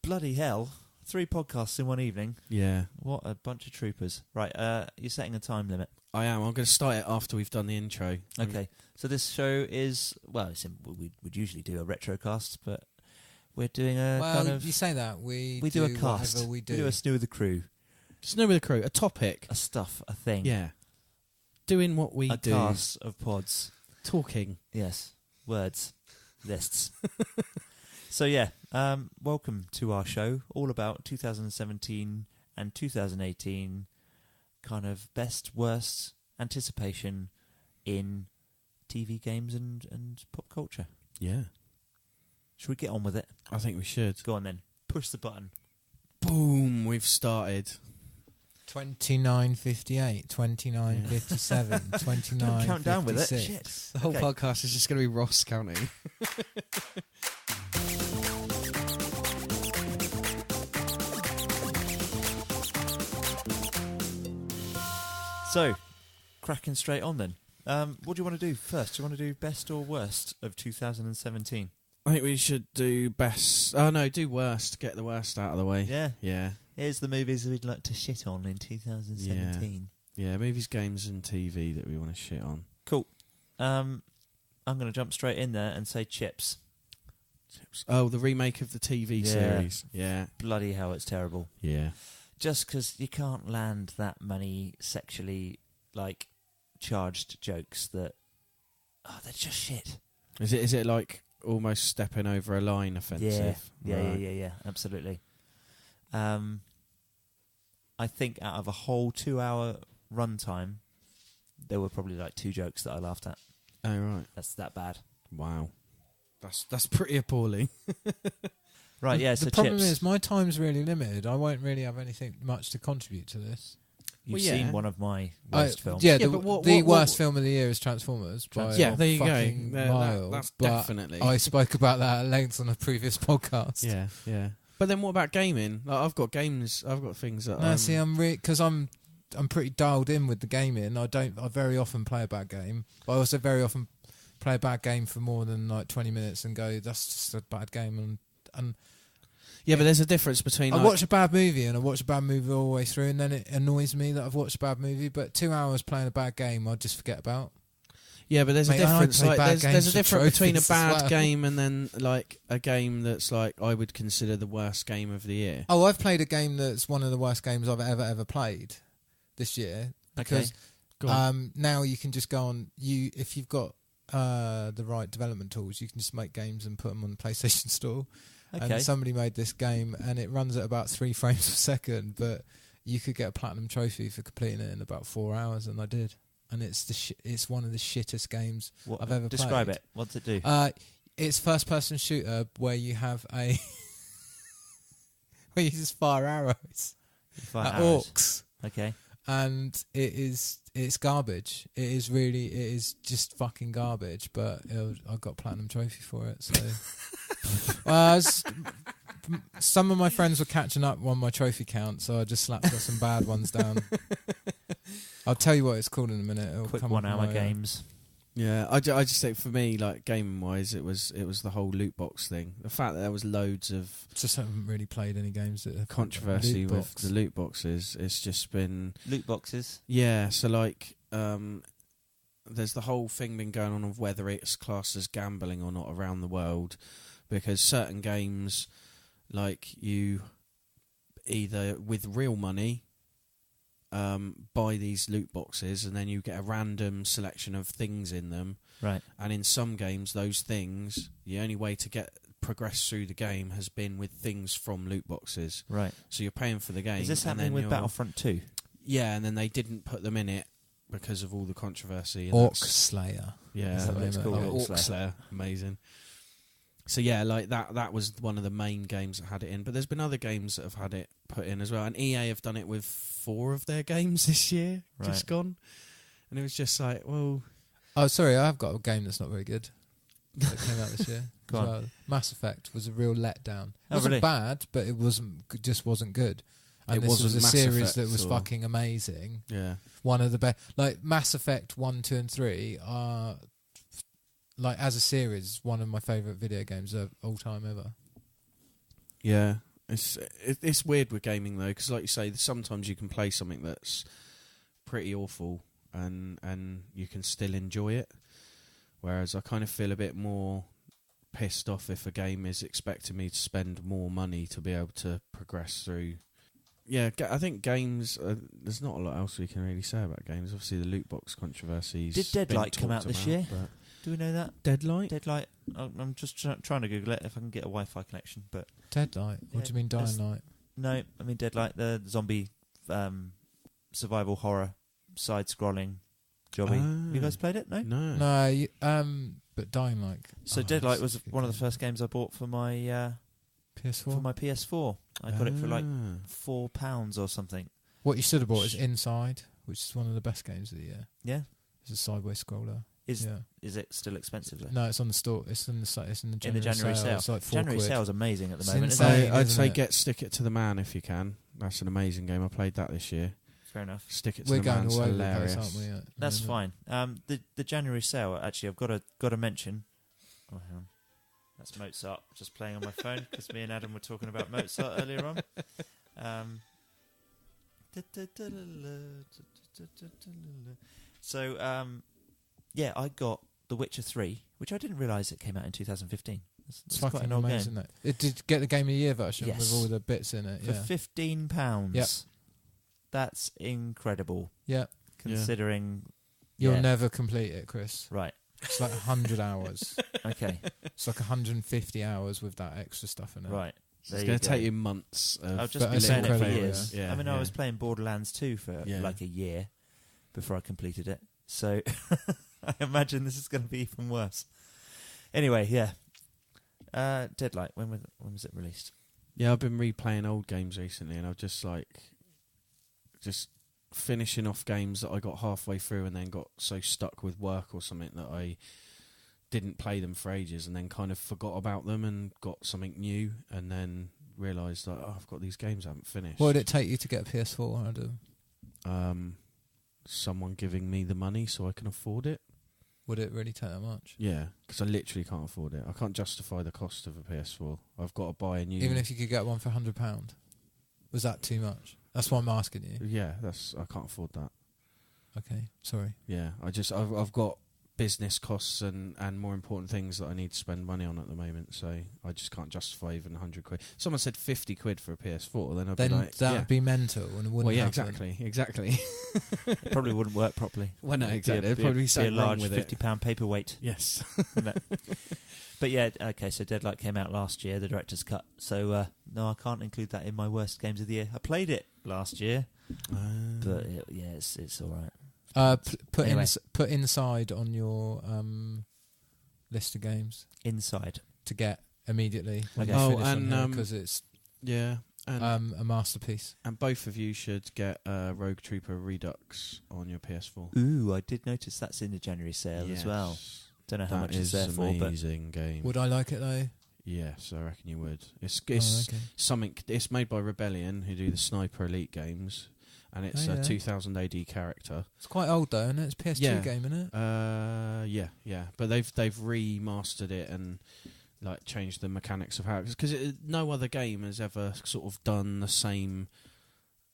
Bloody hell. 3 podcasts in one evening. Yeah. What a bunch of troopers. Right, you're setting a time limit. I am. I'm going to start it after we've done the intro. Okay. So this show is, well, we would usually do a retrocast, but we're doing a kind of... you say that. We do a cast. We do. We do a SNEW with the crew. SNEW with the crew. A topic. A thing. Yeah. Doing what we do. A cast of pods. Talking. Yes. Words. Lists. So yeah, welcome to our show, all about 2017 and 2018, kind of best, worst anticipation in TV, games and pop culture. Yeah. Should we get on with it? I think we should. Go on then. Push the button. Boom, we've started. 29:58, 29:57, 29:56. Don't count down with it. Shit. The whole podcast is just going to be Ross counting. So, cracking straight on then. What do you want to do first? Do you want to do best or worst of 2017? I think we should do best. Oh no, do worst. Get the worst out of the way. Yeah. Yeah. Here's the movies we'd like to shit on in 2017. Yeah, movies, games and TV that we want to shit on. Cool. I'm going to jump straight in there and say Chips. Oh, the remake of the TV series. Yeah. Bloody hell, it's terrible. Yeah. Just because you can't land that many sexually, charged jokes that... Oh, they're just shit. Is it like almost stepping over a line offensive? Yeah, absolutely. I think out of a whole 2-hour runtime, there were probably 2 jokes that I laughed at. Oh, right. That's that bad. Wow. That's pretty appalling. Right, yeah, so the problem Chips. is my time's really limited. I won't really have anything much to contribute to this. You've seen one of my worst films. Yeah, but the worst film of the year is Transformers. Yeah, there you go. Mile, that's but definitely. I spoke about that at length on a previous podcast. Yeah. But then what about gaming? I've got things that. No, see, I'm pretty dialed in with the gaming. I very often play a bad game, but I also very often play a bad game for more than 20 minutes and go, that's just a bad game. And yeah, but there's a difference between. I watch a bad movie and I watch a bad movie all the way through, and then it annoys me that I've watched a bad movie. But 2 hours playing a bad game, I just forget about. Yeah, but there's a difference. There's a difference between a bad well. game and then a game that's I would consider the worst game of the year. Oh, I've played a game that's one of the worst games I've ever played this year. Because now you can just go on. If you've got the right development tools, you can just make games and put them on the PlayStation Store. Okay. And somebody made this game, and it runs at about 3 frames per second, but you could get a platinum trophy for completing it in about 4 hours, and I did. And it's one of the shittest games I've ever played. Describe it. What's it do? It's first-person shooter where you have where you just fire arrows at orcs. Okay. And it's garbage. It is just fucking garbage. But I got a platinum trophy for it. So, some of my friends were catching up on my trophy count, so I just slapped some bad ones down. I'll tell you what it's called in a minute. It'll Quick come 1 hour games. Yeah, I just think for me, gaming wise, it was the whole loot box thing. The fact that there was loads of just haven't really played any games that have controversy with the loot boxes. It's just been loot boxes. Yeah, so there's the whole thing been going on of whether it's classed as gambling or not around the world, because certain games, you either with real money. Buy these loot boxes and then you get a random selection of things in them. Right. And in some games, those things, the only way to progress through the game has been with things from loot boxes. Right. So you're paying for the game. Is this happening with Battlefront 2? Yeah, and then they didn't put them in it because of all the controversy. Orc Slayer. Yeah, that's cool. Orc Slayer. Amazing. So yeah, that was one of the main games that had it in. But there's been other games that have had it put in as well. And EA have done it with 4 of their games this year, just gone. And it was just well... Oh, sorry, I've got a game that's not very good that came out this year. Go on. Well. Mass Effect was a real letdown. It wasn't really? bad, but it just wasn't good. And this was a Mass series Effect that was fucking amazing. Yeah. One of the best... Mass Effect 1, 2 and 3 are... as a series, one of my favourite video games of all time ever. Yeah. It's weird with gaming though, because like you say, sometimes you can play something that's pretty awful and you can still enjoy it. Whereas I kind of feel a bit more pissed off if a game is expecting me to spend more money to be able to progress through. Yeah, I think games. There's not a lot else we can really say about games. Obviously, the loot box controversies. Did Deadlight come out this year? Do we know that? Deadlight? Deadlight. I'm just trying to Google it if I can get a Wi-Fi connection. But Deadlight? What do you mean, Dying Light? No, I mean Deadlight, the zombie survival horror side-scrolling jobby. You guys played it? No. No. But Dying Light. So Deadlight was one of the first games I bought for my PS4. For my PS4, I got it for like £4 or something. What you should have bought is Inside, which is one of the best games of the year. Yeah, it's a sideways scroller. Is it still expensive though? No, it's on the store. It's in the January sale. It's like £4. January sale is amazing at the moment. Insane, I'd say get Stick It to the Man if you can. That's an amazing game. I played that this year. Fair enough. Stick It to the Man's hilarious. Place, aren't we? That's fine. The January sale, actually, I've got to mention. Oh, hang on. That's Mozart, just playing on my phone, because me and Adam were talking about Mozart earlier on. Yeah, I got The Witcher 3, which I didn't realise it came out in 2015. It's quite an old game. Isn't it? It did get the Game of the Year version with all the bits in it. For £15. Yep. That's incredible. Yeah. Considering... You'll never complete it, Chris. Right. It's like 100 hours. Okay. It's like 150 hours with that extra stuff in it. Right. It's going to take you months. I've just been playing it for years. Yeah, I mean, I was playing Borderlands 2 for like a year before I completed it. So I imagine this is going to be even worse. Anyway, Deadlight, when was it released? Yeah, I've been replaying old games recently, and I've just finishing off games that I got halfway through and then got so stuck with work or something that I didn't play them for ages, and then kind of forgot about them and got something new, and then realised that I've got these games I haven't finished. What would it take you to get a PS4, Adam? Someone giving me the money so I can afford it. Would it really take that much? Yeah, because I literally can't afford it. I can't justify the cost of a PS4. I've got to buy a new... Even if you could get one for £100? Was that too much? That's why I'm asking you. Yeah, I can't afford that. Okay, sorry. Yeah, I've got business costs and more important things that I need to spend money on at the moment, so I just can't justify even 100 quid. Someone said 50 quid for a PS4, then I'd be like... that would be mental and it wouldn't happen. Exactly. It probably wouldn't work properly. Well, no, exactly. It'd probably be a large £50 paperweight. Yes. But yeah, okay, so Deadlight came out last year, the director's cut. So, no, I can't include that in my worst games of the year. I played it last year, but it's all right. Put Inside on your list of games. Inside to get immediately. Okay. Because it's and a masterpiece. And both of you should get Rogue Trooper Redux on your PS4. Ooh, I did notice that's in the January sale as well. Don't know how much it's there for, but amazing game. Would I like it though? Yes, I reckon you would. It's something. It's made by Rebellion, who do the Sniper Elite games. And it's a 2000 AD character. It's quite old though, isn't it? It's a PS2 game, isn't it? Yeah. But they've remastered it and like changed the mechanics of how, because no other game has ever sort of done the same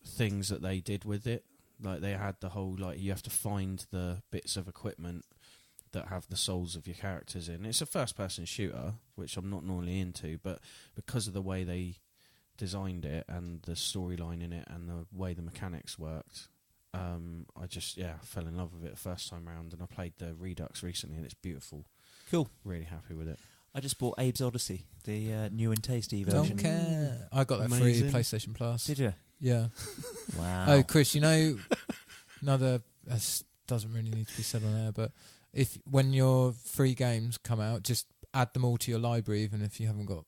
things that they did with it. Like they had the whole you have to find the bits of equipment that have the souls of your characters in. It's a first-person shooter, which I'm not normally into, but because of the way they designed it and the storyline in it and the way the mechanics worked, I just fell in love with it the first time round, and I played the Redux recently and it's beautiful. Cool. Really happy with it. I just bought Abe's Odyssey, the new and tasty version. Don't care. I got that free PlayStation Plus. Did you? Yeah. Wow. Oh, Chris, another doesn't really need to be said on air, but when your free games come out, just add them all to your library, even if you haven't got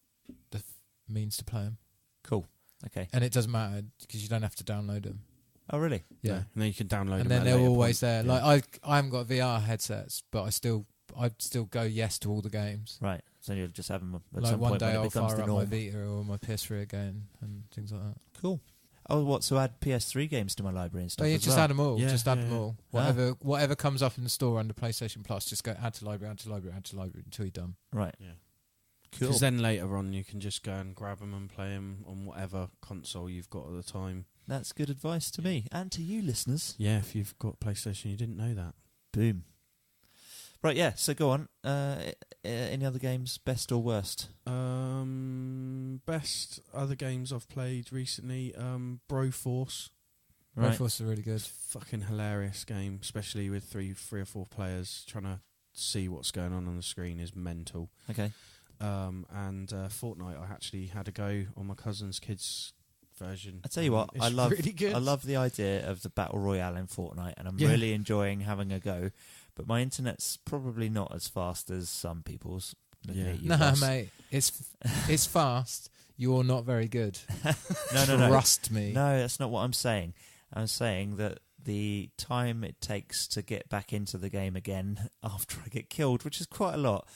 the means to play them. Cool. Okay. And it doesn't matter because you don't have to download them. Oh, really? Yeah. And then you can download them. And then they're always there. Yeah. Like I haven't got VR headsets, but I'd still go yes to all the games. Right. So you'll just have them at like some one point day when I'll it becomes fire the up norm. my Vita or my PS3 again and things like that. Cool. Oh, so add PS3 games to my library and stuff. Oh, yeah, just add them all. Yeah, just add them all. Whatever comes up in the store under PlayStation Plus, just go add to library until you're done. Right. Yeah. Cool. Because then later on you can just go and grab them and play them on whatever console you've got at the time. That's good advice to me and to you, listeners. Yeah, if you've got PlayStation, you didn't know that. Boom. Right, yeah, so go on. Any other games, best or worst? Best other games I've played recently, Broforce. Right. Broforce are really good. It's a fucking hilarious game, especially with three or four players. Trying to see what's going on the screen is mental. Okay. And Fortnite, I actually had a go on my cousin's kids' version. I tell you what, It's I love really good. I love the idea of the Battle Royale in Fortnite, and I'm Yeah. really enjoying having a go. But my internet's probably not as fast as some people's. Looking Yeah. at you, No, boss. mate, it's fast. You're not very good. No. Trust me. No, that's not what I'm saying. I'm saying that the time it takes to get back into the game again after I get killed, which is quite a lot,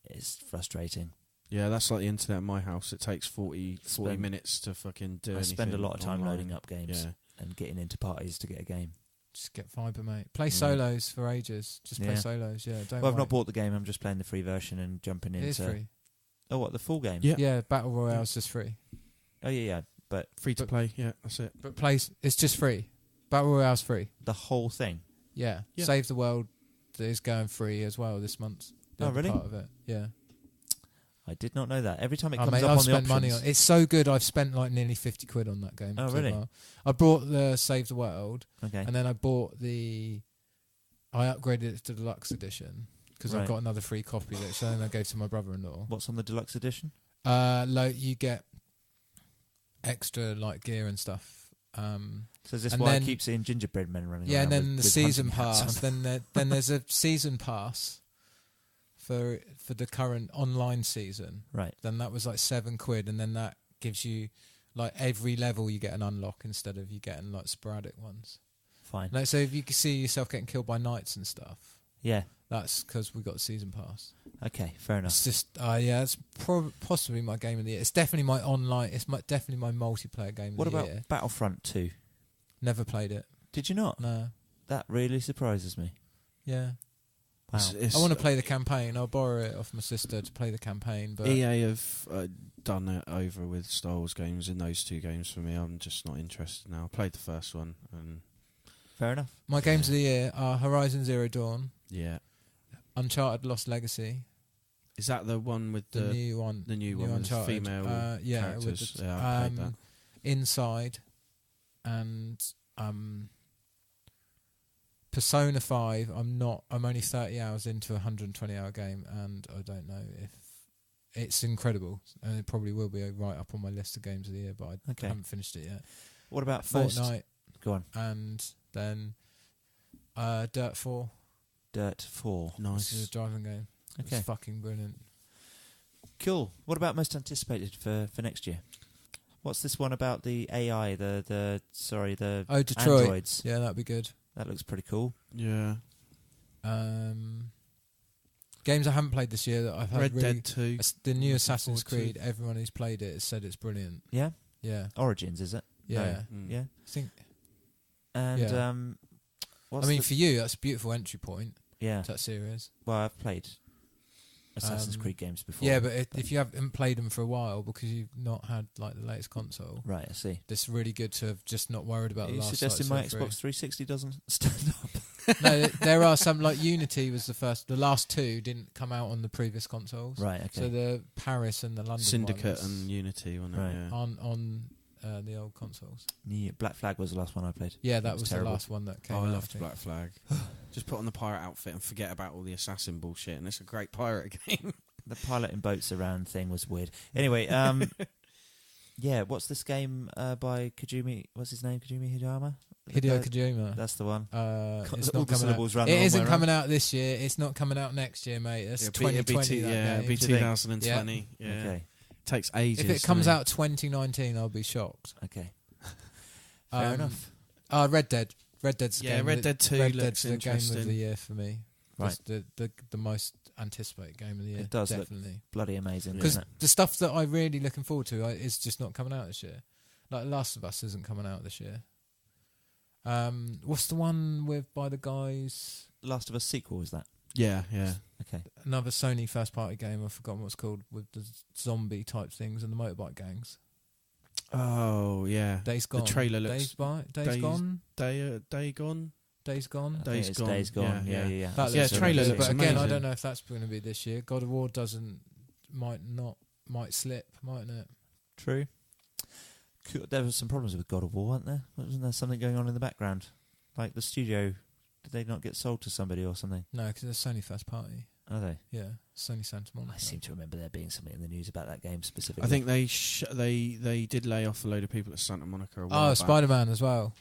is frustrating. Yeah, that's like the internet in my house. It takes 40 minutes to fucking do anything. I spend a lot of time online. loading up games and getting into parties to get a game. Just get fibre, mate. Play solos for ages. Just play solos, yeah. Don't Well, I've wait. not bought the game. I'm just playing the free version and jumping into... It is free. Oh, what, the full game? Yeah. Yeah, Battle Royale's just free. Oh, yeah. But Free to play, yeah, that's it. But it's just free. Battle Royale's free. the whole thing? Yeah. Yeah. Save the World is going free as well this month. The Oh, other really? Part of it, yeah. I did not know that. Every time it Oh, comes mate, up I've on the spent options... money on it. It's so good. I've spent like nearly 50 quid on that game. Oh, so really? far. I bought the Save the World, Okay. and then I upgraded it to the Deluxe Edition because Right. I've got another free copy that so then I gave to my brother-in-law. What's on the deluxe edition? You get extra like gear and stuff. So is this and why I then- keep seeing gingerbread men running Yeah, around and then with the season hunting hats pass. on? then there's a season pass for the current online season. Right. Then that was like 7 quid, and then that gives you like every level you get an unlock instead of you getting like sporadic ones. Fine. Like, so if you can see yourself getting killed by knights and stuff, Yeah. that's because we got the season pass. Okay, fair enough. It's just it's possibly my game of the year. It's definitely my online. It's definitely my multiplayer game What of the about year. Battlefront 2? Never played it. Did you not? No. That really surprises me. Yeah. Wow. I want to play the campaign. I'll borrow it off my sister to play the campaign. But EA have done it over with Star Wars games in those two games for me. I'm just not interested now. I played the first one, and Fair enough. my games of the year are Horizon Zero Dawn, yeah. Uncharted Lost Legacy, Is that the one with the new one, the new one with the Uncharted. female with characters? the, Yeah, I played that. Inside, and Persona 5. I'm only 30 hours into a 120-hour game, and I don't know if it's incredible, and it probably will be right up on my list of games of the year, but I haven't finished it yet. What about first? Fortnite, Go on. and then Dirt 4. Dirt 4. This is a driving game. Okay. It's fucking brilliant. Cool. What about most anticipated for next year? What's this one about the AI, the Detroit. androids? Yeah, that'd be good. That looks pretty cool. Yeah. Games I haven't played this year that I've had Red really... Dead 2. The new Looking Assassin's forward to. Creed, everyone who's played it has said it's brilliant. Yeah? Yeah. Origins, is it? Yeah. No. Mm. Yeah. I think... And Yeah. what's I mean, the- for you, that's a beautiful entry point yeah. to that series. Well, I've played Assassin's Creed games before. Yeah, but if you haven't played them for a while because you've not had like the latest console, Right, I see. it's really good to have just not worried about Are the you last. suggesting like, my two or Xbox 360 doesn't stand up? three. No, there are some like Unity was the first. The last two didn't come out on the previous consoles. Right, okay. So the Paris and the London Syndicate ones and Unity, wasn't Right. it? Yeah. on the old consoles. Yeah, Black Flag was the last one I played. Yeah, that was was terrible. the last one that came Oh, out. I I loved think. Black Flag. Just put on the pirate outfit and forget about all the assassin bullshit, and it's a great pirate game. The piloting boats around thing was weird. Anyway, yeah, what's this game by Kojima? What's his name? Kojima Hideyama? Hideo Kojima. That's the one. It's all not the coming out. syllables run It the wrong isn't way coming out this year. It's not coming out next year, mate. That's It'll be 2020. it'll that be game. 2020. Yeah. Okay, Takes ages. If it comes out 2019, I'll be shocked. okay. Fair enough. Red Dead. Red Dead's the Yeah, game. Red Dead 2 Red looks Dead's the game of interesting. the year for me. Right. It's the most anticipated game of the year. It does look definitely. Bloody amazing, Because doesn't it? the stuff that I'm really looking forward to is just not coming out this year. Like Last of Us isn't coming out this year. What's the one with by the guys? Last of Us sequel, is that? Yeah, yeah. Okay. Another Sony first party game, I've forgotten what it's called, with the zombie type things and the motorbike gangs. Oh, yeah. Days Gone. The trailer looks... Days Gone? Day Gone? Days Gone? Days Gone. Days Gone. Yeah. That Yeah, looks trailer really looks good. But again, I amazing. don't know if that's going to be this year. God of War might slip, mightn't it? True. There were some problems with God of War, weren't there? Wasn't there something going on in the background? Like the studio, did they not get sold to somebody or something? No, because it's Sony first party. Are they? Yeah, Sony Santa Monica. I seem to remember there being something in the news about that game specifically. I think they did lay off a load of people at Santa Monica a while back. Spider-Man as well.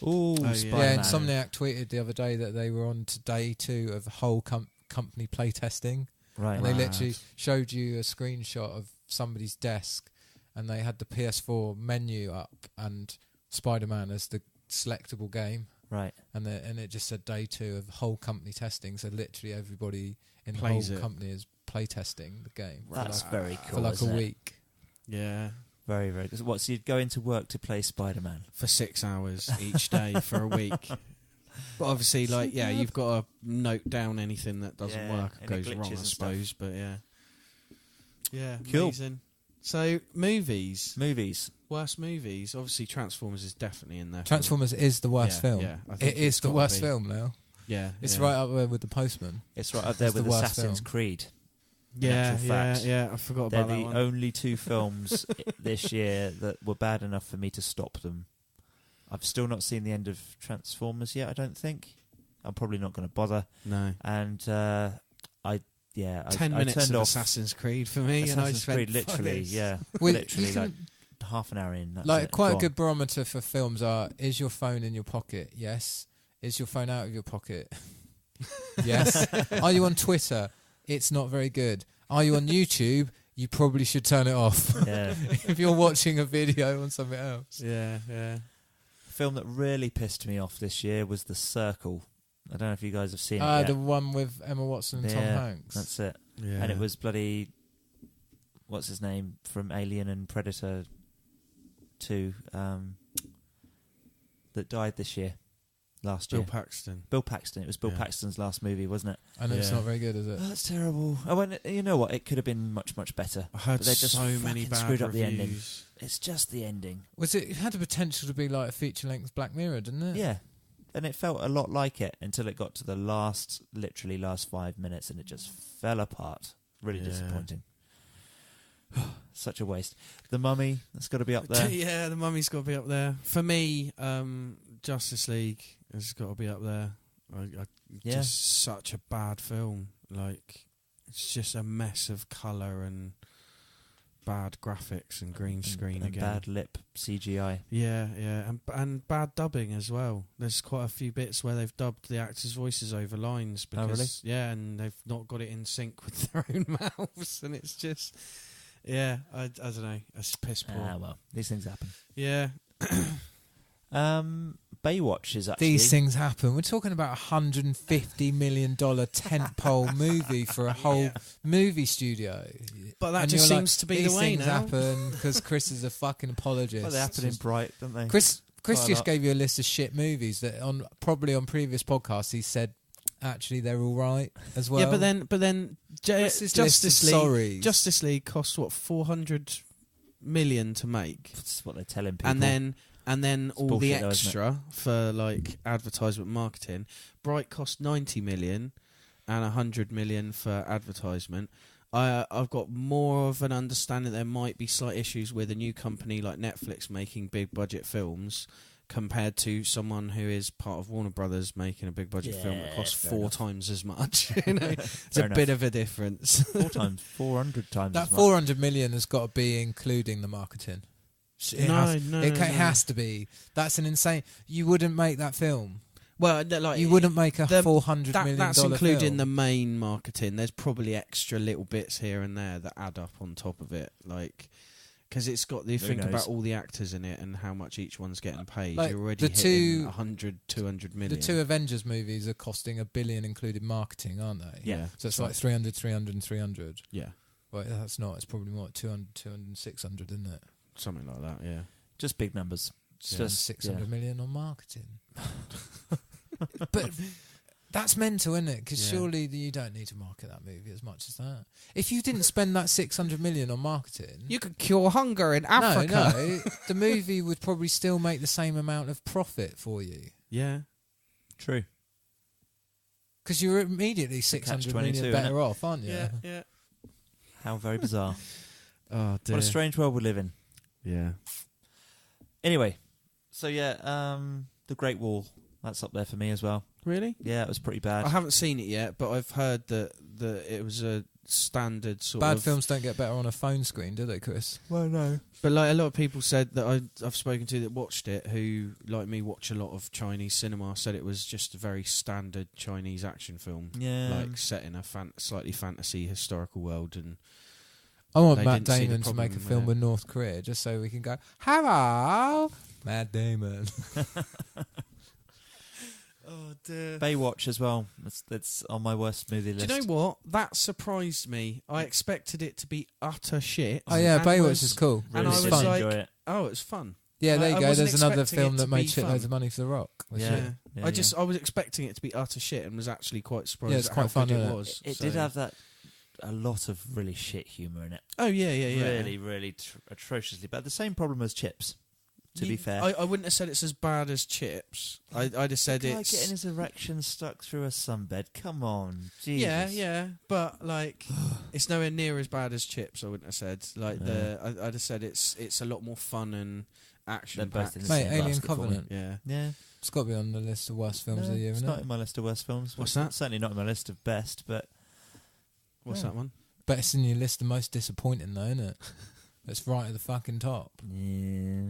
Ooh, yeah. Spider-Man. Yeah, Insomniac tweeted the other day that they were on to day 2 of whole company playtesting. Right. And they literally showed you a screenshot of somebody's desk, and they had the PS4 menu up and Spider-Man as the selectable game. Right. And it just said day 2 of whole company testing. So literally everybody in the Plays whole it. company is playtesting the game. That's very cool. For like a isn't it? week. Yeah. Very, very good. What, so you'd go into work to play Spider-Man? For 6 hours each day for a week. But obviously, like, yeah, you've got to note down anything that doesn't work or any goes wrong, I glitches and suppose. stuff. But yeah. Yeah, Cool. amazing. So, movies. Movies. Worst movies. Obviously, Transformers is definitely in there. Transformers is the worst film. Yeah, I think It is it's the gotta worst be. film now. Yeah. It's yeah. right up there with The Postman. It's right up there It's with the worst Assassin's film. Creed. Yeah, actual yeah, fact. yeah. I forgot They're about that the one. only 2 films this year that were bad enough for me to stop them. I've still not seen the end of Transformers yet, I don't think. I'm probably not going to bother. No. And 10 I minutes turned of off Assassin's Creed for me, and I Assassin's spent Creed, literally, fucking- yeah. Well, literally, you can- like half an hour in. That's Like it. quite a Gone. good barometer for films are: is your phone in your pocket? Yes. Is your phone out of your pocket? Yes. Are you on Twitter? It's not very good. Are you on YouTube? You probably should turn it off. Yeah. If you're watching a video on something else. Yeah, yeah. The film that really pissed me off this year was The Circle. I don't know if you guys have seen it yet. The one with Emma Watson and Tom Yeah, Hanks. That's it. Yeah. And it was bloody... What's his name? From Alien and Predator 2. That died this year. Last year. Bill Paxton. Bill Paxton. It was Bill Yeah. Paxton's last movie, wasn't it? I know it's Yeah. not very good, is it? That's terrible. You know what? It could have been much, much better. I heard But they just so many fucking bad screwed up the ending. reviews. It's just the ending. It had the potential to be like a feature-length Black Mirror, didn't it? Yeah. And it felt a lot like it until it got to the literally last 5 minutes, and it just fell apart. Really Yeah. disappointing. Such a waste. The Mummy, that's got to be up there. Yeah, The Mummy's got to be up there. For me, Justice League has got to be up there. Yeah. Just such a bad film. Like, it's just a mess of colour and bad graphics and green screen and again. bad lip CGI. Yeah, yeah, and bad dubbing as well. There's quite a few bits where they've dubbed the actors' voices over lines because really? yeah, and they've not got it in sync with their own mouths, and it's just yeah, I don't know, it's piss poor. Well, these things happen. Yeah, Baywatch is actually... These things happen. We're talking about $150 million tentpole movie for a whole movie studio. but that And just you're seems to be these the way things now. happen because Chris is a fucking apologist. Well, they happen in Bright, don't they? Chris Quite a just lot. gave you a list of shit movies that probably on previous podcasts he said actually they're all right as well. Yeah, but then Chris's list Justice of League. sorries. Justice League cost what, 400 million to make, That's what they're telling people. and then all the bullshit though, isn't it? extra for like advertisement marketing. Bright cost 90 million and 100 million for advertisement. I've got more of an understanding there might be slight issues with a new company like Netflix making big budget films compared to someone who is part of Warner Brothers making a big budget film that costs fair 4 enough. times as much. You know, it's Fair a enough. bit of a difference. 400 times that as much. 400 million has got to be including the marketing. It has to be. That's an insane. You wouldn't make that film. Well, like You wouldn't make a $400 million That's including film. the main marketing. There's probably extra little bits here and there that add up on top of it, like because it's got. You Who think knows? about all the actors in it and how much each one's getting paid. Like, You're already the hitting two- 100, 200 million. The 2 Avengers movies are costing $1 billion including marketing, aren't they? Yeah. So it's like 300, 300, and 300. Yeah, Well, that's not. It's probably more like 200, 200, 600, isn't it? something like that. Yeah. Just big numbers. It's Spend just 600 yeah. million on marketing. But That's mental, isn't it? Because Yeah. surely you don't need to market that movie as much as that. If you didn't spend that 600 million on marketing, You could cure hunger in Africa. No, the movie would probably still make the same amount of profit for you. Yeah. True. Because you're immediately 600 million better off, aren't you? Yeah. How very bizarre. Oh, dear. What a strange world we live in. Yeah. Anyway, so The Great Wall, that's up there for me as well. Really? Yeah, it was pretty bad. I haven't seen it yet, but I've heard that it was a standard sort Bad of... films don't get better on a phone screen, do they, Chris? Well, no. But like a lot of people said that I've spoken to that watched it, who, like me, watch a lot of Chinese cinema, said it was just a very standard Chinese action film. Yeah. Like set in a slightly fantasy historical world. And I want they Matt didn't see the Damon to make a problem film with with North Korea just so we can go, hello, Matt Damon. oh dear. Baywatch as well. That's on my worst movie list. Do you know what? That surprised me. I expected it to be utter shit. Oh yeah, and Baywatch is cool. and Really I did was like, enjoy it. oh, it's fun. Yeah, there I you go. wasn't There's another expecting film it that to made be shitloads fun. of money for The Rock. which Yeah. is- Yeah, I was expecting it to be utter shit and was actually quite surprised Yeah, it's at quite how fun, good isn't it it? was. It So- did have a lot of really shit humour in it. Oh yeah. Really, really atrociously bad. The same problem as Chips, to be fair. I wouldn't have said it's as bad as Chips. I'd have said the guy it's... getting his erection stuck through a sunbed. Come on, Jesus. Yeah, but like, it's nowhere near as bad as Chips. I wouldn't have said like I'd have said it's a lot more fun and action. They're both in the Mate, same Alien basket for me. Covenant. Yeah. Yeah, It's got to be on the list of worst films of the year, it's isn't not it? in my list of worst films. What's that? Certainly not in my list of best, but What's that one? Best in your list, the most disappointing though, isn't it? It's right at the fucking top. yeah.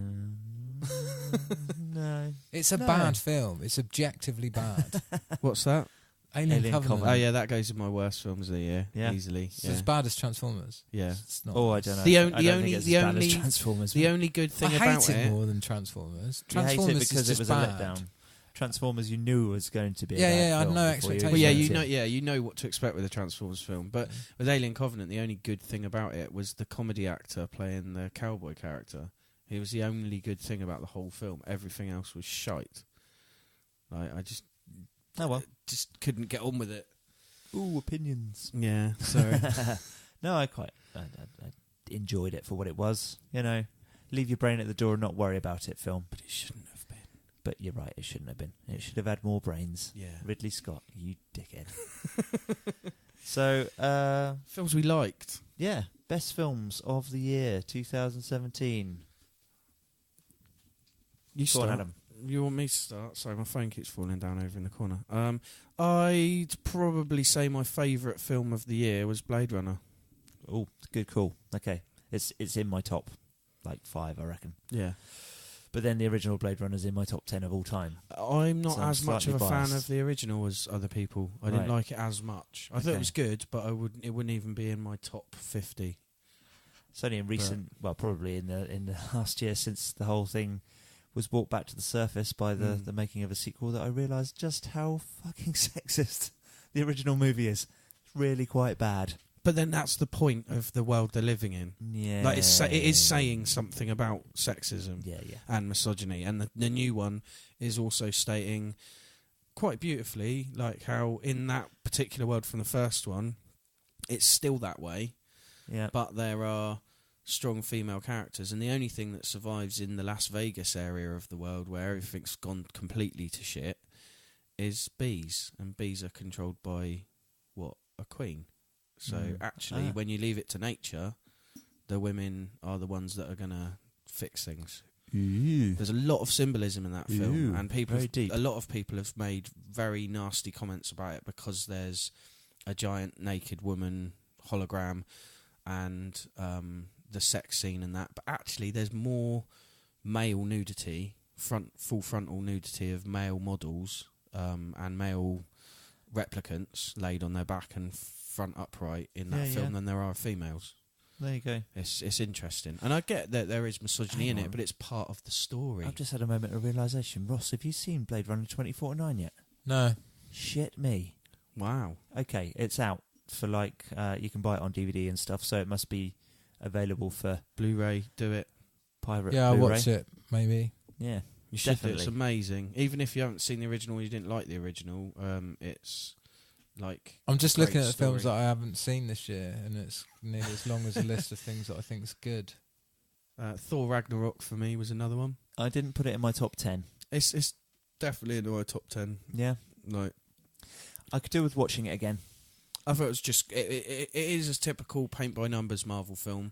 No. It's a No. bad film. It's objectively bad. What's that? Alien Alien Covenant. Oh yeah, that goes in my worst films of the year. Yeah. Easily. It's Yeah. as bad as Transformers. Yeah. It's not. Oh, I don't know. The I on- don't the think only- it's the as bad as only- Transformers. The only good thing I about hate it it... more than Transformers. You hate Transformers it because is it just was bad. a letdown. Transformers, you knew was going to be. Yeah, a bad yeah, I had film no before expectations. Well, yeah, went in. you know what to expect with a Transformers film. But with Alien Covenant, the only good thing about it was the comedy actor playing the cowboy character. He was the only good thing about the whole film. Everything else was shite. Like, I just couldn't get on with it. Ooh, opinions. Yeah, sorry. No, I enjoyed it for what it was. You know, leave your brain at the door and not worry about it. Film, But it shouldn't have been. but you're right. It shouldn't have been. It should have had more brains. Yeah. Ridley Scott, you dickhead. So, Films we liked. yeah, best films of the year 2017. You Go start. on, Adam. You want me to start? Sorry, my phone keeps falling down over in the corner. I'd probably say my favourite film of the year was Blade Runner. Oh, good call. Okay, it's in my top, 5, I reckon. Yeah. But then the original Blade Runner's in my top 10 of all time. I'm not So I'm as much of a slightly fan biased. of the original as other people. I didn't Right. like it as much. I thought Okay. it was good, but it wouldn't even be in my top 50. It's only in recent, probably in the last year since the whole thing was brought back to the surface by the making of a sequel that I realised just how fucking sexist the original movie is. It's really quite bad. But then that's the point of the world they're living in. Yeah. Like it is saying something about sexism Yeah. and misogyny. And the new one is also stating quite beautifully like how in that particular world from the first one, it's still that way. Yeah. But there are strong female characters, and the only thing that survives in the Las Vegas area of the world where everything's gone completely to shit is bees, and bees are controlled by a queen. So actually when you leave it to nature, the women are the ones that are going to fix things. Ooh. There's a lot of symbolism in that film, Ooh, and very deep. a lot of people have made very nasty comments about it because there's a giant naked woman hologram and the sex scene and that. But actually, there's more male nudity, full frontal nudity of male models and male replicants laid on their back and front upright in that film than there are females. There you go. It's interesting, and I get that there is misogyny Hang in on. it, but it's part of the story. I've just had a moment of realisation. Ross, have you seen Blade Runner 2049 yet? No. Shit me. Wow. Okay, it's out for you can buy it on DVD and stuff, so it must be available for Blu-ray, do it. pirate Yeah, I'll Blu-ray. watch it, maybe. Yeah. You should. Definitely. It's amazing. Even if you haven't seen the original and you didn't like the original, it's like... I'm just a great looking at the films that story. I haven't seen this year, and it's nearly as long as a list of things that I think is good. Thor Ragnarok for me was another one. I didn't put it in my top 10. It's definitely in my top 10. Yeah. Like, I could do with watching it again. I thought it was just... It is a typical paint-by-numbers Marvel film,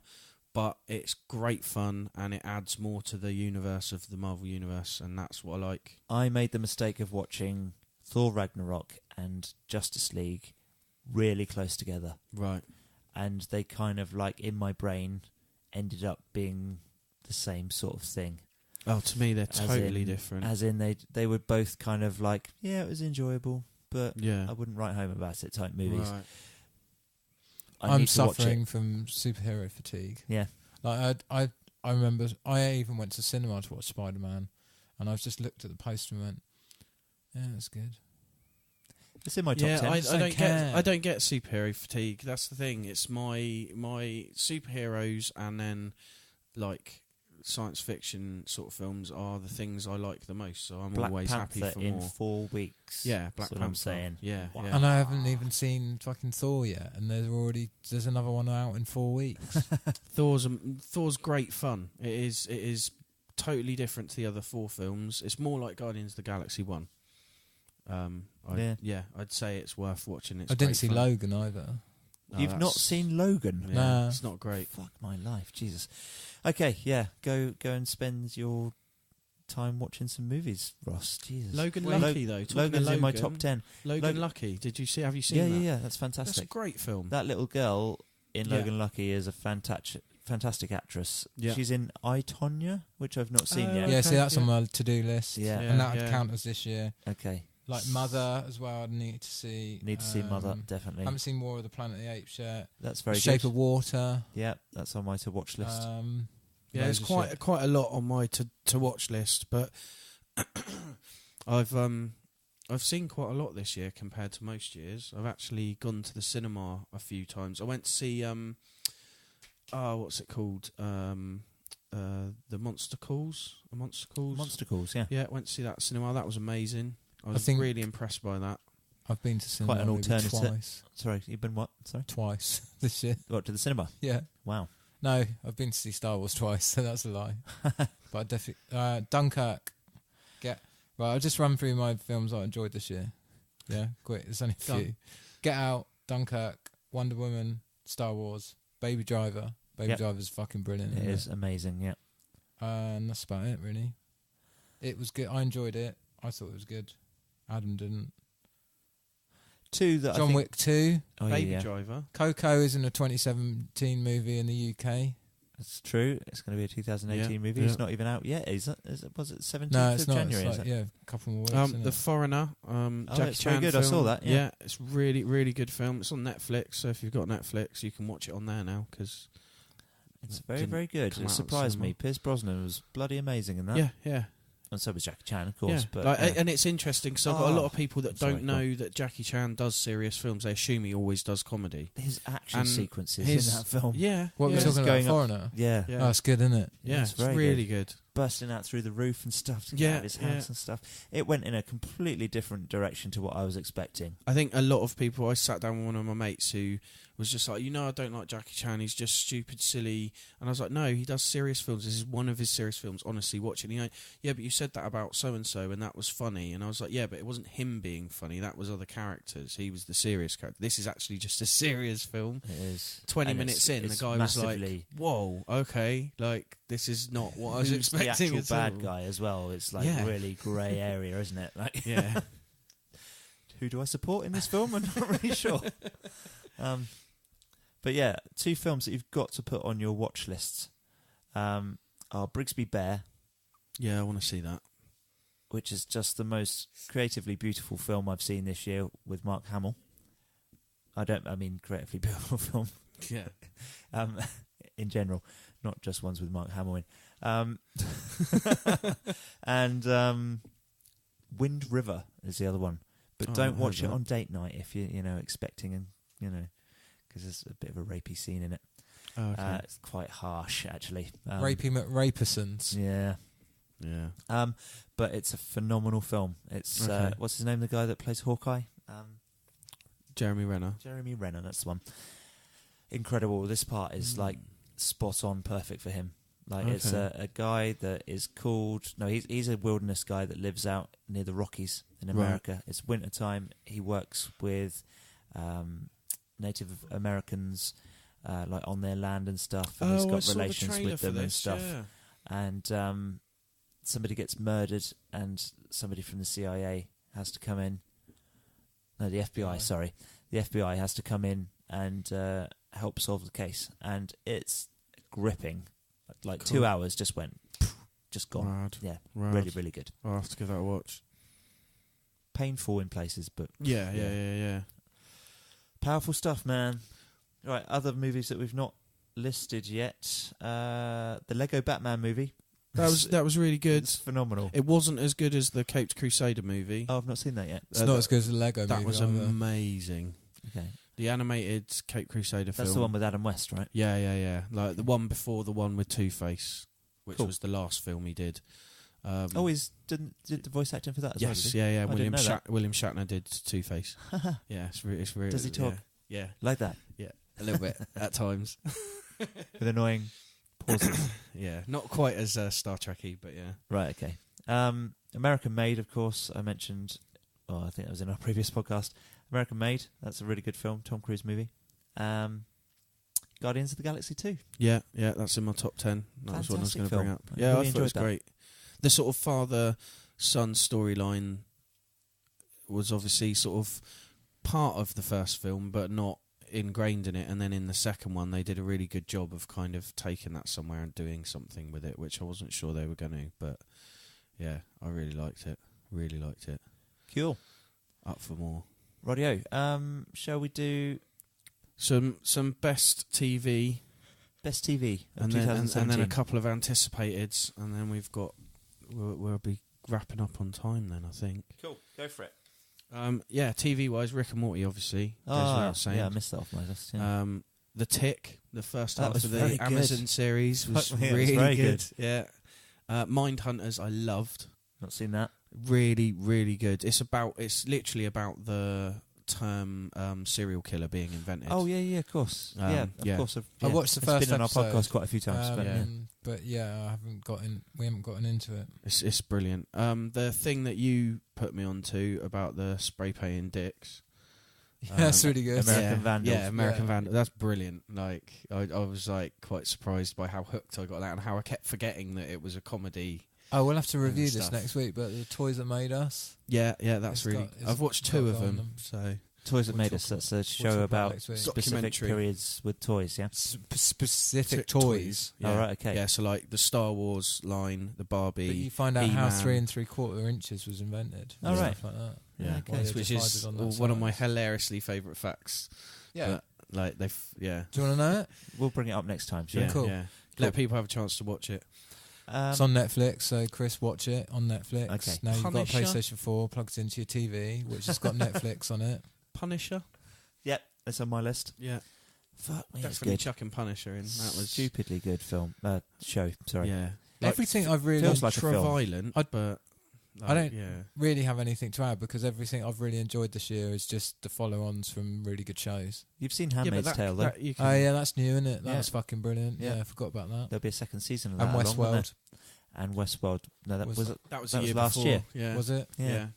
but it's great fun, and it adds more to the universe of the Marvel Universe, and that's what I like. I made the mistake of watching Thor Ragnarok and Justice League really close together. Right. And they kind of, like, in my brain, ended up being the same sort of thing. Oh, to me, they're totally different. As in, they were both kind of like, yeah, it was enjoyable, but I wouldn't write home about it type movies. Right. I'm suffering from superhero fatigue. Yeah. Like I remember I even went to cinema to watch Spider-Man, and I've just looked at the poster and went, yeah, that's good. It's in my top 10. I don't get superhero fatigue. That's the thing. It's my superheroes, and then like science fiction sort of films are the things I like the most. So I'm Black always Panther happy for in more. 4 weeks. Yeah, Black That's what Panther. I'm saying. Yeah, Wow. yeah. And I haven't even seen fucking Thor yet, and there's another one out in 4 weeks. Thor's great fun. It is totally different to the other 4 films. It's more like Guardians of the Galaxy 1. I'd say it's worth watching. It's I didn't great see fun. Logan either. No, You've not seen Logan? Yeah, Nah. it's not great. Fuck my life, Jesus. Okay, yeah, go and spend your time watching some movies, Ross. Jesus. Logan Well, Lucky though. Talking Logan's of in my Logan, top 10. Logan Lucky. Did you see? Have you seen that? Yeah, that's That's a fantastic. great film. That little girl in Yeah. Logan Lucky is a fantastic actress. Yeah. She's in I, Tonya, which I've not seen yet. Yeah, Okay, see, that's yeah. on my to-do list. Yeah. And that would yeah. count as this year. Okay. Like Mother as well, I'd need to see. Need to see Mother, definitely. I haven't seen War of the Planet of the Apes yet. That's very Shape good. of Water. Yeah, that's on my to-watch list. Yeah, there's loads of quite a lot on my to watch list, but I've seen quite a lot this year compared to most years. I've actually gone to the cinema a few times. I went to see what's it called? The Monster Calls. Monster Calls, yeah. Yeah, went to see that at cinema. That was amazing. I I was think- really impressed by that. I've been to cinema Quite an maybe alternative. twice. Sorry, you've been what? Sorry? Twice this year. What, to the cinema? Yeah. Wow. No, I've been to see Star Wars twice, so that's a lie. But I definitely... Dunkirk. Right, I'll just run through my films I enjoyed this year. Yeah, quick. There's only a Go few. Get Out, Dunkirk, Wonder Woman, Star Wars, Baby Driver. Baby Yep. Driver's fucking brilliant. It isn't is amazing, yeah. And that's about it, really. It was good. I enjoyed it. I thought it was good. Adam didn't. Two that I John think... Wick 2. Oh, Baby yeah. Driver. Coco is in a 2017 movie in the UK. That's true. It's going to be a 2018 Yeah, movie. yeah. It's not even out yet, is it? Was it 17th No, it's of not. January? It's Is like, it? yeah, a couple more weeks. isn't The it? Foreigner. Jackie it's very Chan good. I saw film. that, yeah. It's really, really good film. It's on Netflix, so if you've got Netflix, you can watch it on there now. Cause It's it very, didn't very good. come It out at surprised me. cinema. Pierce Brosnan was bloody amazing in that. yeah. And so was Jackie Chan, of course. Yeah. But Like, yeah. and it's interesting because I've got a lot of people that Sorry, don't go on. know that Jackie Chan does serious films. They assume he always does comedy. His action and sequences his- in that film. Yeah. What yeah. we're talking about, Going up- Foreigner? Yeah. Yeah. Oh, it's good, isn't it? Yeah, It's it's very really good. Bursting out through the roof and stuff to get Yeah, out of his house yeah. and stuff. It went in a completely different direction to what I was expecting. I think a lot of people. I sat down with one of my mates who was just like, I don't like Jackie Chan. He's just stupid, silly. And I was like, no, he does serious films. This is one of his serious films. Honestly, watch it. And he went, yeah, but you said that about so and so, and that was funny. And I was like, yeah, but it wasn't him being funny. That was other characters. He was the serious character. This is actually just a serious film. It is 20 and minutes it's- in, the it's guy was like, massively- whoa, okay, like this is not what I was Who's the expecting. actual at all. bad guy as well. It's like Yeah. really grey area, isn't it? Like, Yeah. who do I support in this film? I'm not really sure. But yeah, two films that you've got to put on your watch lists are Brigsby Bear, Yeah, I want to see that. which is just the most creatively beautiful film I've seen this year with Mark Hamill. I mean creatively beautiful film Yeah. in general, not just ones with Mark Hamill in. And Wind River is the other one. But Oh, don't I've watch heard it that. on date night if you're expecting and because there's a bit of a rapey scene in it. Oh, okay. It's quite harsh actually. Rapey McRapersons. Yeah. Yeah. But it's a phenomenal film. It's Okay. what's his name? The guy that plays Hawkeye. Jeremy Renner. Jeremy Renner. That's the one. Incredible. This part is like spot on, perfect for him. Like it's a guy that is called. No, he's a wilderness guy that lives out near the Rockies in America. Right. It's winter time. He works with Native Americans, like on their land and stuff. And he's got relations with them and stuff. Yeah. And somebody gets murdered, and somebody from the CIA has to come in. No, the FBI. Sorry, the FBI has to come in and help solve the case, and it's gripping. Like cool. 2 hours just went, just gone. Rad. Yeah, Rad. really, really good. I'll have to give that a watch. Painful in places, but yeah. Powerful stuff, man. Right, other movies that we've not listed yet. The Lego Batman movie. That was really good. It's phenomenal. It wasn't as good as the Caped Crusader movie. Oh, I've not seen that yet. It's not as good as the Lego movie. That was amazing. Okay. The animated Caped Crusader film. That's the one with Adam West, right? Yeah. Like the one before the one with Two-Face, which was the last film he did. He's did the voice acting for that as well? Yes, yeah. William Shatner did Two-Face. Yeah, it's really. Does he talk? Yeah. Like that? Yeah, a little bit at times. With annoying pauses. Yeah, not quite as Star Trek-y, but yeah. Right, okay. American Made, of course, I mentioned. Oh, I think that was in our previous podcast. American Made, that's a really good film, Tom Cruise movie. Guardians of the Galaxy 2. Yeah, that's in my top 10. That was what I was going to bring up. Yeah, I thought it was great. The sort of father-son storyline was obviously sort of part of the first film, but not ingrained in it. And then in the second one, they did a really good job of kind of taking that somewhere and doing something with it, which I wasn't sure they were going to. But yeah, I really liked it. Really liked it. Cool. Up for more. Rightio. Shall we do some best TV? Best TV of and 2017. then a couple of anticipateds, and then we'll be wrapping up on time then, I think. Cool. Go for it. Yeah, TV-wise, Rick and Morty, obviously. Yeah, I missed that off my list. Yeah. The Tick, the first half was of the Amazon series, was really very good. Yeah. Mindhunters, I loved. Not seen that. Really, really good. It's literally about the term serial killer being invented. Oh yeah, of course. Of course. I watched the first been on our episode, podcast quite a few times. We haven't gotten into it. It's brilliant. The thing that you put me onto about the spray painting dicks. That's really good. American Vandal. Yeah, American Vandal. That's brilliant. Like I was like quite surprised by how hooked I got that and how I kept forgetting that it was a comedy. Oh, we'll have to review this next week, but the Toys That Made Us. Yeah, that's really... I've watched 2 of them, so... Toys That Made Us, that's a show about specific periods with toys, yeah? Specific toys? Yeah. Oh, right, okay. Yeah, so like the Star Wars line, the Barbie... But you find out how 3 3/4 inches was invented. Oh, right. Stuff like that. Yeah, okay. Which is one of my hilariously favourite facts. Yeah. But, like, Do you want to know it? We'll bring it up next time, sure. Yeah, cool. Yeah. Let people have a chance to watch it. It's on Netflix, so Chris, watch it on Netflix. Okay. Now you've got a PlayStation 4 plugged into your TV, which has got Netflix on it. Punisher? Yep, that's on my list. Yeah. Fuck me, definitely chucking Punisher in. That was stupidly good show. Sorry. Yeah. Everything I've really... Feels like a film. Violent, but... I don't really have anything to add because everything I've really enjoyed this year is just the follow-ons from really good shows. You've seen Handmaid's Tale, though. Oh, yeah, that's new, isn't it? That was fucking brilliant. Yeah, I forgot about that. There'll be a second season of that. And Westworld. And Westworld. No, that was last before. Year. Yeah. Was it? Yeah.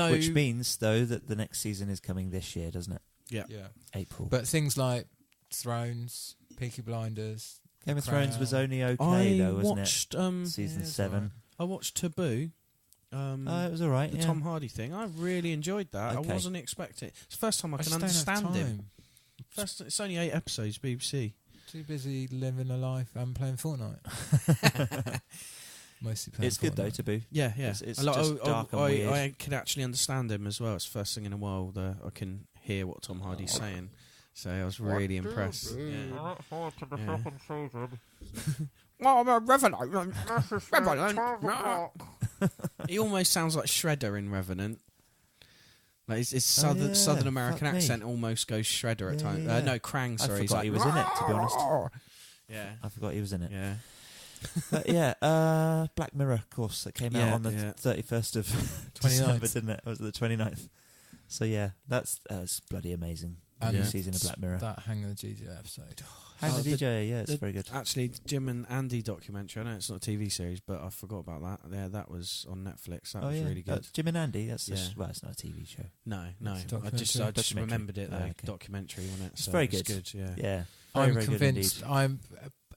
Which means, though, that the next season is coming this year, doesn't it? Yeah. April. But things like Thrones, Peaky Blinders... Game of Thrones was only okay, though, wasn't it? Season 7. Right. I watched Taboo. It was all right. The Tom Hardy thing. I really enjoyed that. Okay. I wasn't expecting it. It's the first time I can understand him. It's only 8 episodes, BBC. Too busy living a life and playing Fortnite. Mostly playing It's Fortnite. good, though, Taboo. Yeah. It's just dark and weird. I can actually understand him as well. It's the first thing in a while that I can hear what Tom Hardy's saying. So I was really impressed. Yeah. I look forward to the second season. I'm a Revenant. He almost sounds like Shredder in Revenant. Like his Southern American accent almost goes Shredder at times. No, Krang, sorry. I forgot he was in it, to be honest. Yeah. I forgot he was in it. Yeah. But yeah, Black Mirror, of course, that came out on the 31st of December, didn't it? It was the 29th. So yeah, that's bloody amazing. And New season of Black Mirror. That Hang the DJ episode. Hang the DJ, yeah, it's very good. Actually, Jim and Andy documentary. I know it's not a TV series, but I forgot about that. Yeah, that was on Netflix. That was really good. Jim and Andy. That's well, it's not a TV show. No. I just remembered it though. Documentary on it. It's so very good. good. Yeah. I'm convinced.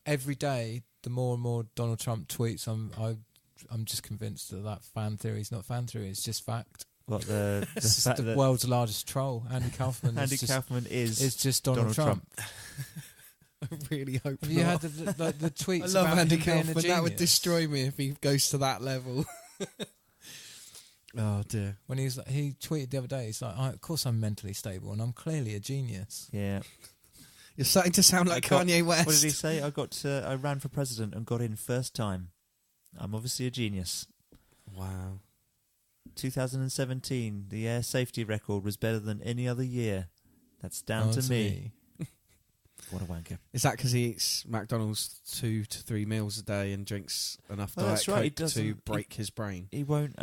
Every day, the more and more Donald Trump tweets, I'm just convinced that fan theory is not fan theory. It's just fact. What the fact the world's largest troll, Andy Kaufman. Kaufman is just Donald Trump. I really hope. Have you had the tweets? I love about Andy him being a Kaufman. That genius? would destroy me if he goes to that level. Oh dear. When he tweeted the other day, he's like, "Of course I'm mentally stable, and I'm clearly a genius." Yeah. You're starting to sound like Kanye West. What did he say? I ran for president and got in first time. I'm obviously a genius. Wow. 2017, the air safety record was better than any other year. That's down to me. What a wanker. Is that because he eats McDonald's 2 to 3 meals a day and drinks enough Diet Coke to break his brain? He won't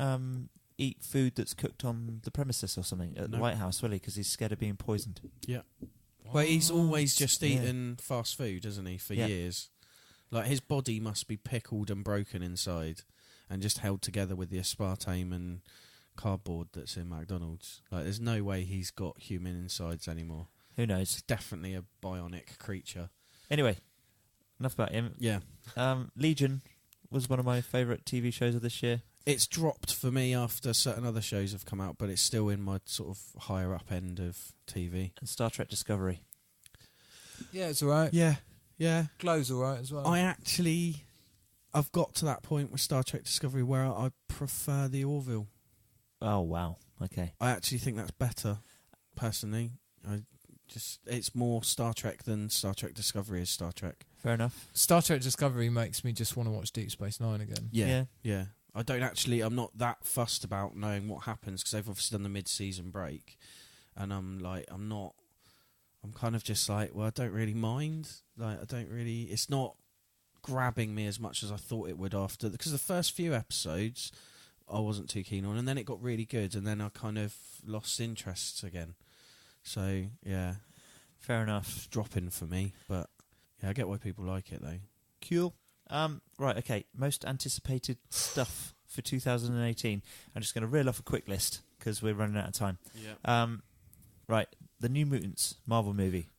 eat food that's cooked on the premises or something at the White House, will he? Because he's scared of being poisoned. Yeah. Well, he's always just eaten fast food, hasn't he, for years? Like, his body must be pickled and broken inside and just held together with the aspartame and cardboard that's in McDonald's. Like, there's no way he's got human insides anymore. Who knows? He's definitely a bionic creature. Anyway, enough about him. Yeah. Legion was one of my favourite TV shows of this year. It's dropped for me after certain other shows have come out, but it's still in my sort of higher up end of TV. And Star Trek Discovery. Yeah, it's alright. Yeah. Glow's alright as well. I've got to that point with Star Trek Discovery where I prefer the Orville. Oh, wow. Okay. I actually think that's better, personally. It's more Star Trek than Star Trek Discovery is Star Trek. Fair enough. Star Trek Discovery makes me just want to watch Deep Space Nine again. Yeah. I'm not that fussed about knowing what happens because they've obviously done the mid-season break. And I'm kind of just like, well, I don't really mind. It's not grabbing me as much as I thought it would after, because the first few episodes I wasn't too keen on, and then it got really good, and then I kind of lost interest again. So, yeah. Fair enough. It's dropping for me, but yeah, I get why people like it, though. Cool. Right, okay. Most anticipated stuff for 2018. I'm just going to reel off a quick list, because we're running out of time. Yeah. Right, the New Mutants Marvel movie.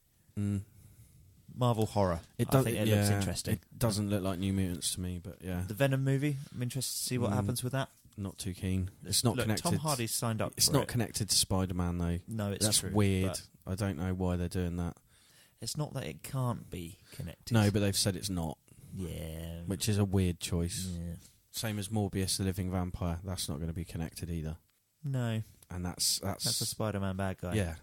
Marvel horror. I think it looks interesting. It doesn't look like New Mutants to me, but yeah. The Venom movie. I'm interested to see what happens with that. Not too keen. It's not connected. Tom Hardy's signed up. It's not connected to Spider-Man though. No, that's true, weird. I don't know why they're doing that. It's not that it can't be connected. No, but they've said it's not. Yeah, which is a weird choice. Yeah. Same as Morbius, the living vampire. That's not going to be connected either. No, and that's a Spider-Man bad guy. Yeah.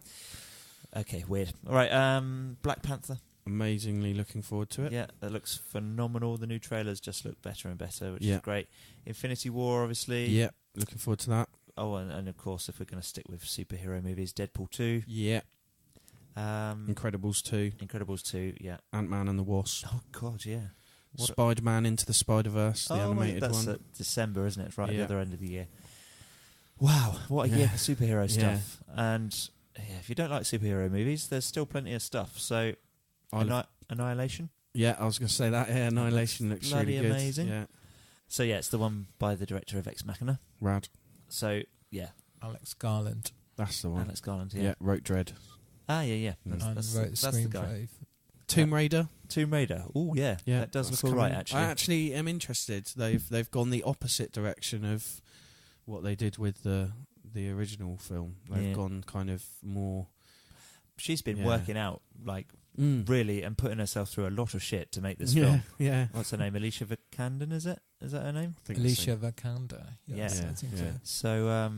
Okay, weird. All right, Black Panther. Amazingly looking forward to it. Yeah, that looks phenomenal. The new trailers just look better and better, which is great. Infinity War, obviously. Yeah, looking forward to that. Oh, and of course, if we're going to stick with superhero movies, Deadpool 2. Yeah. Incredibles 2. Incredibles 2, yeah. Ant-Man and the Wasp. Oh, God, yeah. Spider-Man Into the Spider-Verse, the animated that's one. December, isn't it? It's right at the other end of the year. Wow, what a year for superhero stuff. And if you don't like superhero movies, there's still plenty of stuff. So, Annihilation? Yeah, I was going to say that. Yeah, Annihilation looks really good. Amazing. Yeah. So, yeah, it's the one by the director of Ex Machina. Rad. So, yeah. Alex Garland. That's the one. Alex Garland, yeah. Yeah, wrote Dread. Ah, yeah. That's the guy. Tomb Raider. Tomb Raider. Oh, yeah. That does look all right, actually. I actually am interested. They've gone the opposite direction of what they did with the original film. They've gone kind of more... She's been working out, really, and putting herself through a lot of shit to make this film. Yeah. What's her name? Alicia Vikander, is it? Is that her name? Alicia Vikander. Yes. Yeah. So,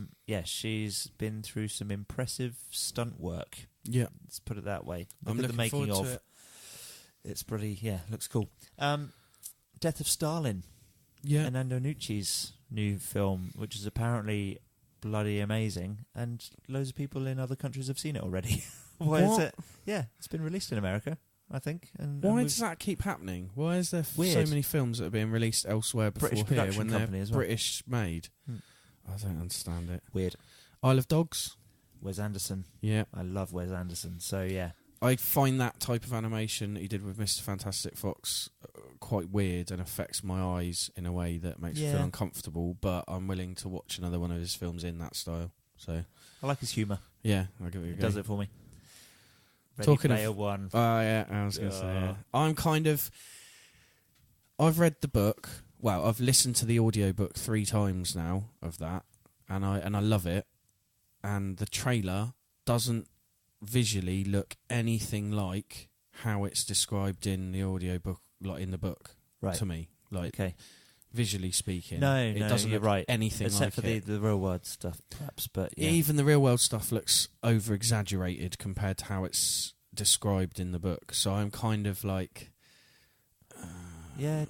she's been through some impressive stunt work. Yeah. Let's put it that way. I'm looking the making forward of to it. It's pretty, looks cool. Death of Stalin. Yeah. Fernando Nucci's new film, which is apparently bloody amazing, and loads of people in other countries have seen it already. Why is it? Yeah, it's been released in America. I think. And Why does that keep happening? Why is there so many films that are being released elsewhere before British here production when they're company as well. British made? Hmm. I don't understand it. Weird. Isle of Dogs? Wes Anderson. Yeah. I love Wes Anderson. So, yeah. I find that type of animation that he did with Mr. Fantastic Fox quite weird and affects my eyes in a way that makes me feel uncomfortable, but I'm willing to watch another one of his films in that style. So I like his humour. Yeah, I'll give it a go. Does it for me. Ready Player One. Oh, yeah, I was going to say, yeah. I'm kind of... I've read the book. Well, I've listened to the audiobook 3 times now of that, and I love it. And the trailer doesn't visually look anything like how it's described in the audiobook, like in the book, to me. Like, visually speaking, it doesn't you're look right. anything except like for the real world stuff, perhaps. But even the real world stuff looks over exaggerated compared to how it's described in the book. So I'm kind of like,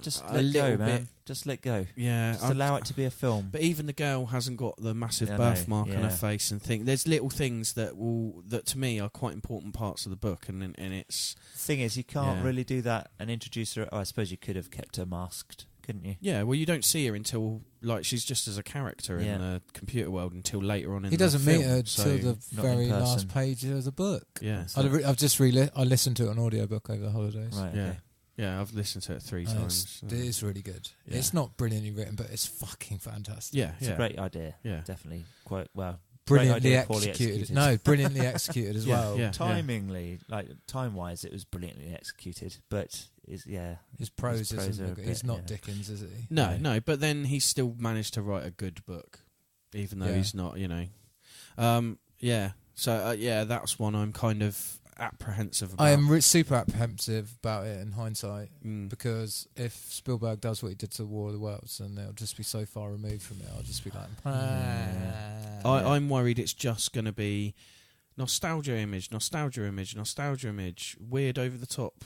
just let go, man. Bit. Just let go. Yeah, just allow it to be a film. But even the girl hasn't got the massive birthmark on her face and thing. There's little things that to me are quite important parts of the book, and it's. The thing is, you can't really do that and introduce her. Oh, I suppose you could have kept her masked, couldn't you? Yeah, well, you don't see her until she's just as a character in the computer world until later on in the film. He doesn't meet her till the very last page of the book. Yeah, I listened to it on audiobook over the holidays. Right. Yeah. Yeah, I've listened to it 3 times. It is really good. Yeah. It's not brilliantly written, but it's fucking fantastic. Yeah, it's a great idea. Yeah, definitely quite well. Brilliantly executed. No, brilliantly executed as well. Yeah, timingly, like time-wise, it was brilliantly executed. But his prose isn't. He's not Dickens, is he? No. But then he still managed to write a good book, even though he's not. So that's one I'm kind of apprehensive about. I am super apprehensive about it in hindsight because if Spielberg does what he did to War of the Worlds, then they'll just be so far removed from it. I'll just be like, I'm worried it's just going to be nostalgia image, weird over the top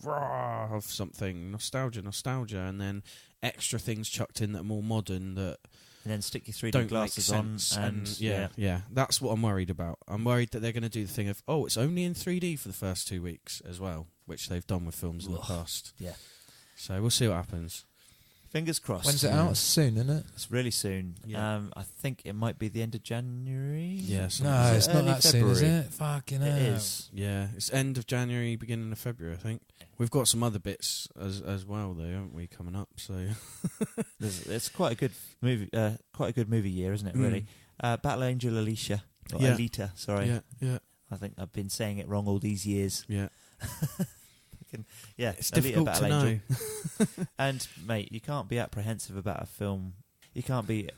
of something, nostalgia, and then extra things chucked in that are more modern that. And then stick your 3D glasses on, and that's what I'm worried about. I'm worried that they're going to do the thing of it's only in 3D for the first 2 weeks as well, which they've done with films in the past. Yeah, so we'll see what happens. Fingers crossed. When's it out? It's soon, isn't it? It's really soon. Yeah. I think it might be the end of January. Yeah, no, it's not that soon, is it? Fucking hell. It is. Yeah, it's end of January, beginning of February, I think. We've got some other bits as well, though, haven't we, coming up? So it's quite a good movie year, isn't it? Really. Battle Angel Alicia, Alita. Sorry. Yeah. I think I've been saying it wrong all these years. Yeah. It's difficult Battle to Angel. know. And mate, you can't be apprehensive about a film. You can't be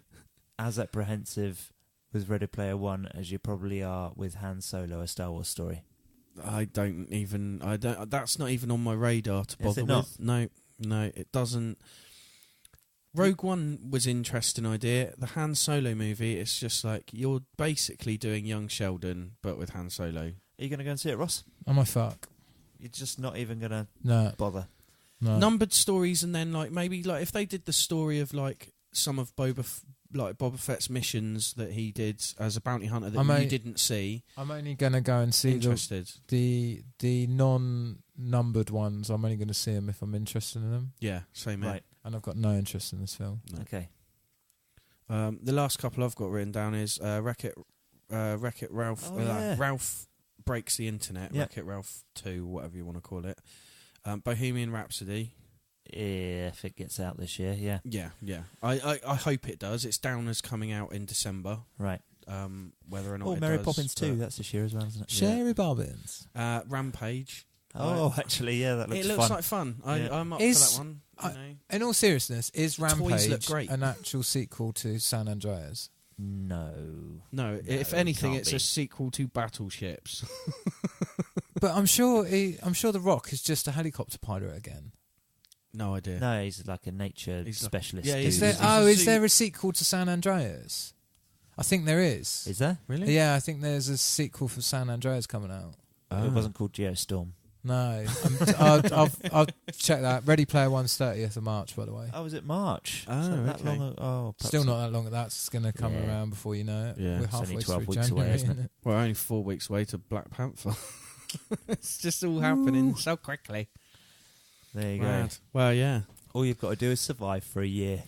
as apprehensive with Ready Player One as you probably are with Han Solo: A Star Wars Story. I don't. That's not even on my radar to bother with. No, it doesn't. Rogue One was an interesting idea. The Han Solo movie, it's just like you're basically doing Young Sheldon, but with Han Solo. Are you going to go and see it, Ross? Oh my fuck! You're just not even going to bother. No. Numbered stories, and then maybe if they did the story of some of Boba Fett's missions that he did as a bounty hunter that you didn't see. I'm only going to go and see the non-numbered ones. I'm only going to see them if I'm interested in them. Yeah, same here. Right. And I've got no interest in this film. No. Okay. The last couple I've got written down is Wreck-It Ralph. Ralph Breaks the Internet. Yep. Wreck-It Ralph 2, whatever you want to call it. Bohemian Rhapsody. If it gets out this year, yeah. Yeah. I hope it does. It's down as coming out in December. Right. Whether or not it Mary does, Poppins 2, that's this year as well, isn't it? Sherry Bobbins. Rampage. Actually, yeah, that looks fun. It looks like fun. I'm up for that one. In all seriousness, is Rampage great. an actual sequel to San Andreas? No. If anything, it's a sequel to Battleships. But I'm sure The Rock is just a helicopter pilot again. No idea. No, he's like a nature specialist. Yeah, is there a sequel to San Andreas? I think there is. Is there? Really? Yeah, I think there's a sequel for San Andreas coming out. It wasn't called Geostorm. No. I'll check that. Ready Player One's 30th of March, by the way. Oh, was it March? Oh, so that okay. long still not that long. That's going to come around before you know it. Yeah. We're It's halfway only 12 through weeks January, away, isn't it? We're only 4 weeks away to Black Panther. It's just all happening so quickly. There you Mad. go. Well, yeah. All you've got to do is survive for a year.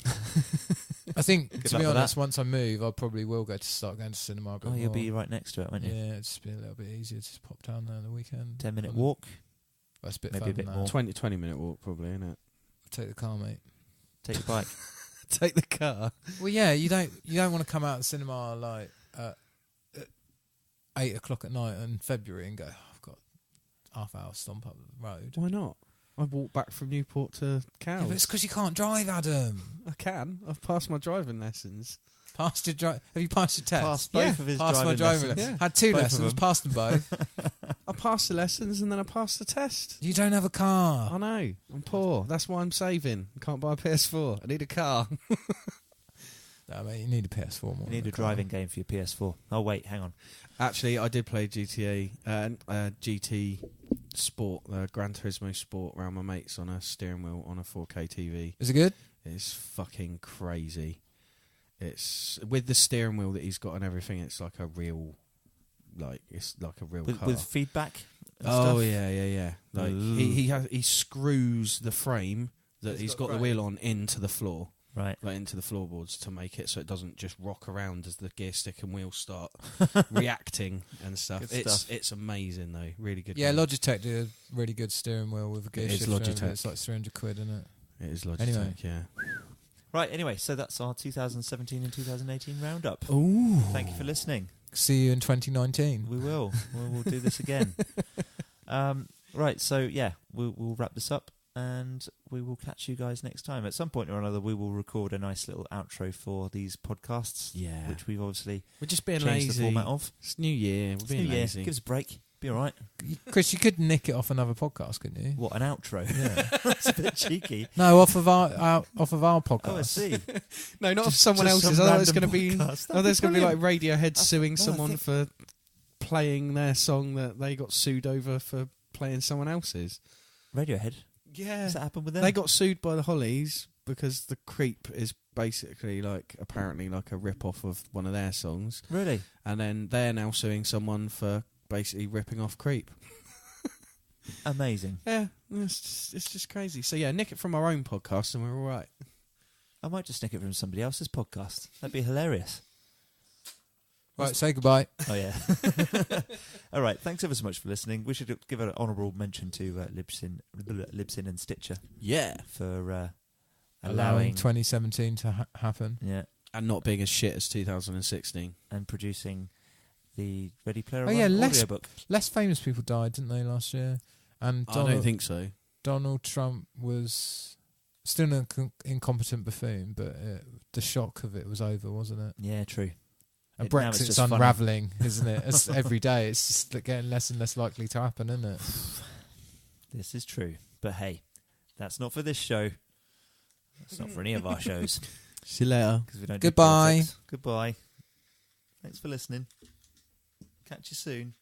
I think, Good to luck be with honest, that. once I move, I probably will start going to cinema a bit Oh, you'll more. be right next to it, won't you? Yeah, it'll just be a little bit easier to just pop down there on the weekend. 10-minute walk. That's a bit Maybe further a bit than more. that. 20-minute walk, probably, isn't it? Take the car, mate. Take your bike. Take the car. Well, yeah, you don't want to come out of the cinema like at 8 o'clock at night in February and go, oh, I've got half hour stomp up the road. Why not? I walked back from Newport to Cowes. Yeah, but it's because you can't drive, Adam. I can. I've passed my driving lessons. Have you passed your test? Passed both of his Passed my driving driving lessons. lessons. Yeah. Had 2 Both of lessons, them. passed them both. I passed the lessons and then I passed the test. You don't have a car. I know. I'm poor. That's why I'm saving. I can't buy a PS4. I need a car. No, mate, you need a PS4 more. You need than a driving game for your PS4. Oh, wait, hang on. Actually, I did play GT Sport, Gran Turismo Sport, around my mates on a steering wheel on a 4K TV. Is it good? It's fucking crazy. It's with the steering wheel that he's got and everything. It's like a real, car. With feedback and Oh stuff? yeah. Like Ooh. he screws the frame that he's got the wheel on into the floor. Right. Like into the floorboards to make it so it doesn't just rock around as the gear stick and wheels start reacting and stuff. Good stuff. It's amazing though, really good. Yeah, game. Logitech do a really good steering wheel with a gear It is shifter. and Logitech. It's like 300 quid, isn't it? It is Logitech. Anyway. Yeah. Right, anyway, so that's our 2017 and 2018 roundup. Ooh. Thank you for listening. See you in 2019. We will. We'll do this again. Right, so yeah, we'll wrap this up and we will catch you guys next time. At some point or another, we will record a nice little outro for these podcasts. Yeah. Which we've obviously We're just being changed lazy. the format of. It's New Year. We're It's being New Year. lazy. Give us a break. Be all right. Chris, you could nick it off another podcast, couldn't you? What, an outro? Yeah. That's a bit cheeky. No, off of our podcast. Oh, I see. No, not Just- someone just else's. some Otherwise, it's random going to be. podcast. That'd Oh, there's be going to be like brilliant. Radiohead suing no, I someone think- for playing their song that they got sued over for playing someone else's. Radiohead. Yeah. Does that happen with them? They got sued by the Hollies because the Creep is basically apparently like a rip-off of one of their songs. Really? And then they're now suing someone for basically ripping off Creep. Amazing. Yeah, it's just crazy. So yeah, nick it from our own podcast and we're all right. I might just nick it from somebody else's podcast. That'd be hilarious. Right, say goodbye. Oh, yeah. All right. Thanks ever so much for listening. We should give an honourable mention to Libsyn and Sticher Yeah. for Allowing 2017 to happen. Yeah, And not being as shit as 2016. and producing the Ready Player Oh, One yeah, less- audiobook. Less famous people died, didn't they, last year? And I don't think so. Donald Trump was still an incompetent buffoon, but the shock of it was over, wasn't it? Yeah, true. And Now it's Brexit's just funny. unravelling, isn't it? It's every day it's just getting less and less likely to happen, isn't it? This is true. But hey, that's not for this show. That's not for any of our shows. See you later. 'Cause we don't do Goodbye. politics. Goodbye. Thanks for listening. Catch you soon.